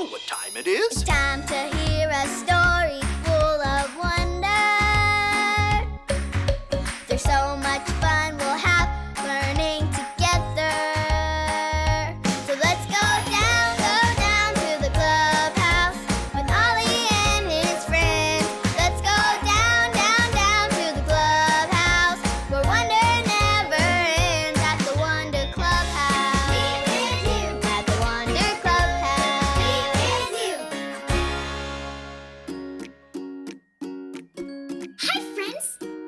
know what time it is. It's time to hear a story full of wonder. There's so much fun we'll have learning together. So let's go down to the clubhouse with Ollie and his friends. Let's go down to the clubhouse where wonder never ends at the Wonder Clubhouse. Meet with you at the Wonder Clubhouse. Meet with you. Hi friends,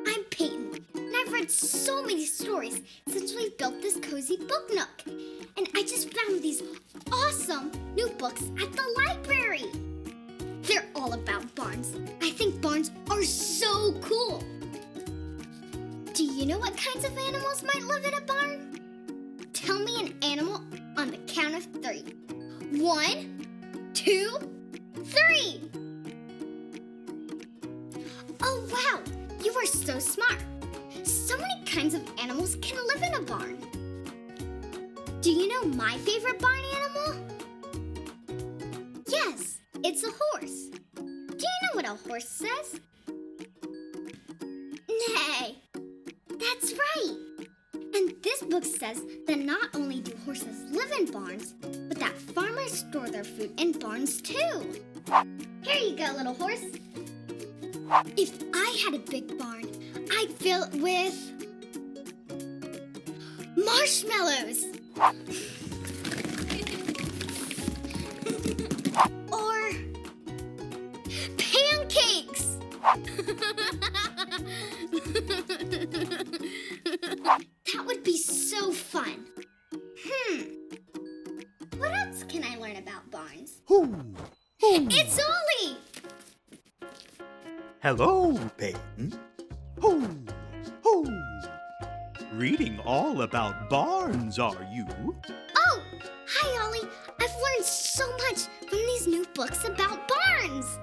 I'm Peyton, and I've read so many stories since we built this cozy book nook. And I just found these awesome new books at the library. They're all about barns. I think barns are so cool. Do you know what kinds of animals might live in a barn? Tell me an animal on the count of 3. 1, 2, 3. Oh, wow! You are so smart. So many kinds of animals can live in a barn. Do you know my favorite barn animal? Yes, it's a horse. Do you know what a horse says? Nay, that's right. And this book says that not only do horses live in barns, but that farmers store their food in barns too. Here you go, little horse. If I had a big barn, I'd fill it with marshmallows. Or pancakes. That would be so fun. What else can I learn about barns? It's Ollie! Hello, Peyton. Hoo, hoo. Reading all about barns, are you? Oh, hi Ollie. I've learned so much from these new books about barns.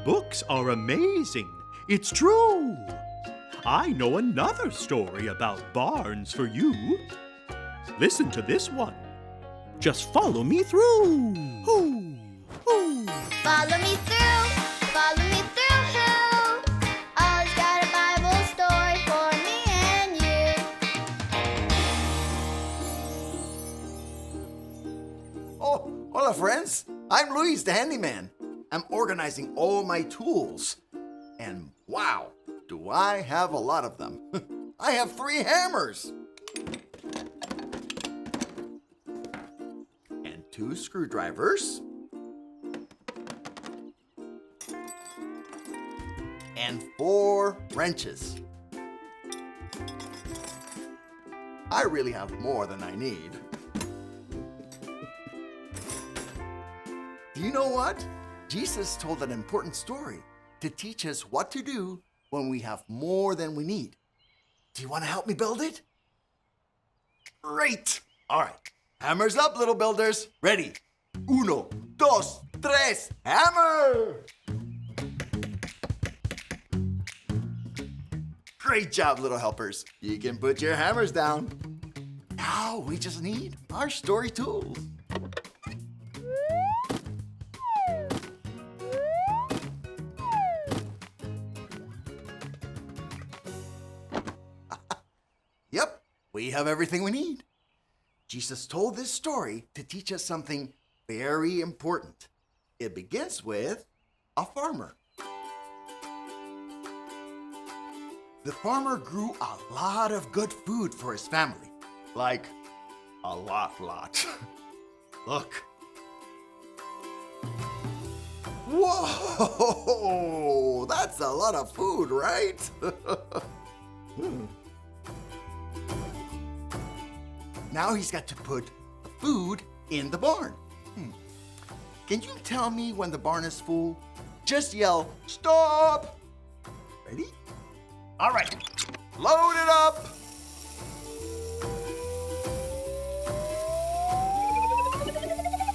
Books are amazing. It's true. I know another story about barns for you. Listen to this one. Just follow me through. Hoo, hoo. Follow me through, follow me through, who? Ollie's got a Bible story for me and you. Oh, hola friends. I'm Luis, the handyman. I'm organizing all my tools. And wow, do I have a lot of them. I have 3 hammers. And 2 screwdrivers. And 4 wrenches. I really have more than I need. Do you know what? Jesus told an important story to teach us what to do when we have more than we need. Do you want to help me build it? Great! All right, hammers up, little builders. Ready? 1, 2, 3, hammer! Great job, little helpers. You can put your hammers down. Now we just need our story tools. Yep, we have everything we need. Jesus told this story to teach us something very important. It begins with a farmer. The farmer grew a lot of good food for his family. Like, a lot. Look. Whoa! That's a lot of food, right? Now he's got to put the food in the barn. Can you tell me when the barn is full? Just yell, stop! Ready? All right, load it up!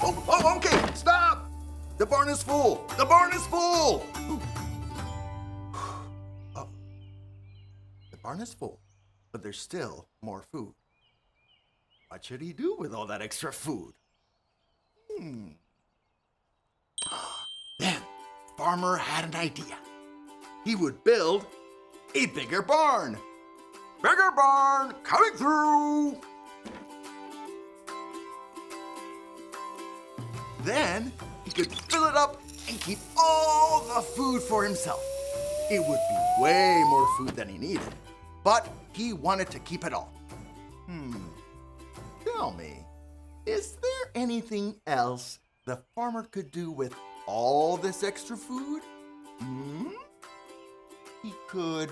Oh, okay, stop! The barn is full! The barn is full! Oh, the barn is full, but there's still more food. What should he do with all that extra food? farmer had an idea. He would build a bigger barn. Bigger barn coming through. Then he could fill it up and keep all the food for himself. It would be way more food than he needed, but he wanted to keep it all. Tell me, is there anything else the farmer could do with all this extra food? He could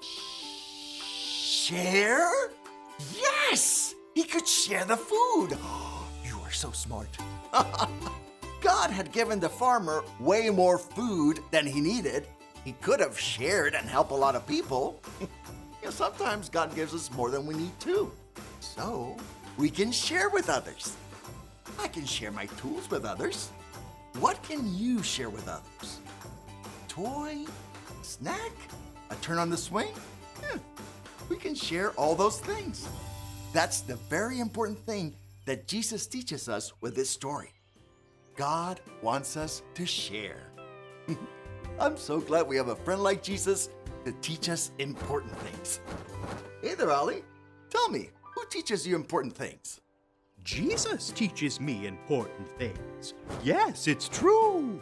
share? Yes! He could share the food. You are so smart. God had given the farmer way more food than he needed. He could have shared and helped a lot of people. Sometimes God gives us more than we need too. So we can share with others. I can share my tools with others. What can you share with others? Toy? Snack? A turn on the swing? We can share all those things. That's the very important thing that Jesus teaches us with this story. God wants us to share. I'm so glad we have a friend like Jesus to teach us important things. Hey there, Ollie. Tell me, who teaches you important things? Jesus teaches me important things. Yes, it's true.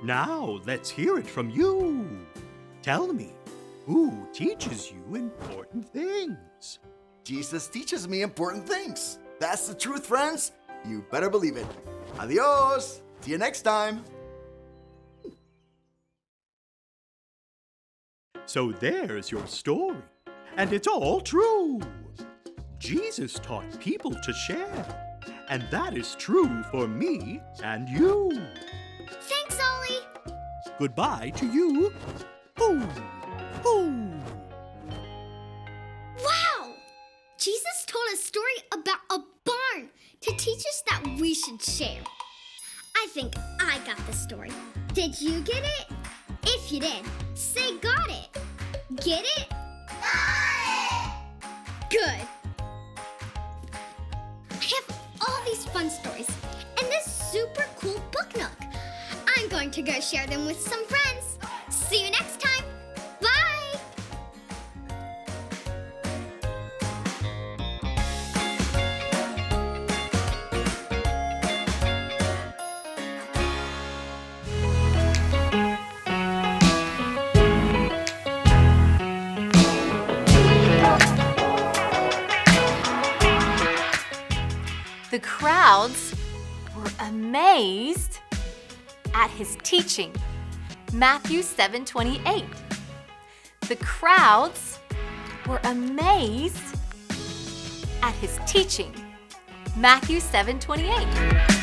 Now let's hear it from you. Tell me, who teaches you important things? Jesus teaches me important things. That's the truth, friends. You better believe it. Adios. See you next time. So there's your story, and it's all true. Jesus taught people to share, and that is true for me and you. Thanks, Ollie. Goodbye to you. Ooh, ooh. Wow! Jesus told a story about a barn to teach us that we should share. I think I got the story. Did you get it? If you did, say got it. Get it? Got it! Good. I have all these fun stories and this super cool book nook. I'm going to go share them with some friends. See you next time. Bye! The crowds were amazed at his teaching. Matthew 7:28. The crowds were amazed at his teaching. Matthew 7:28.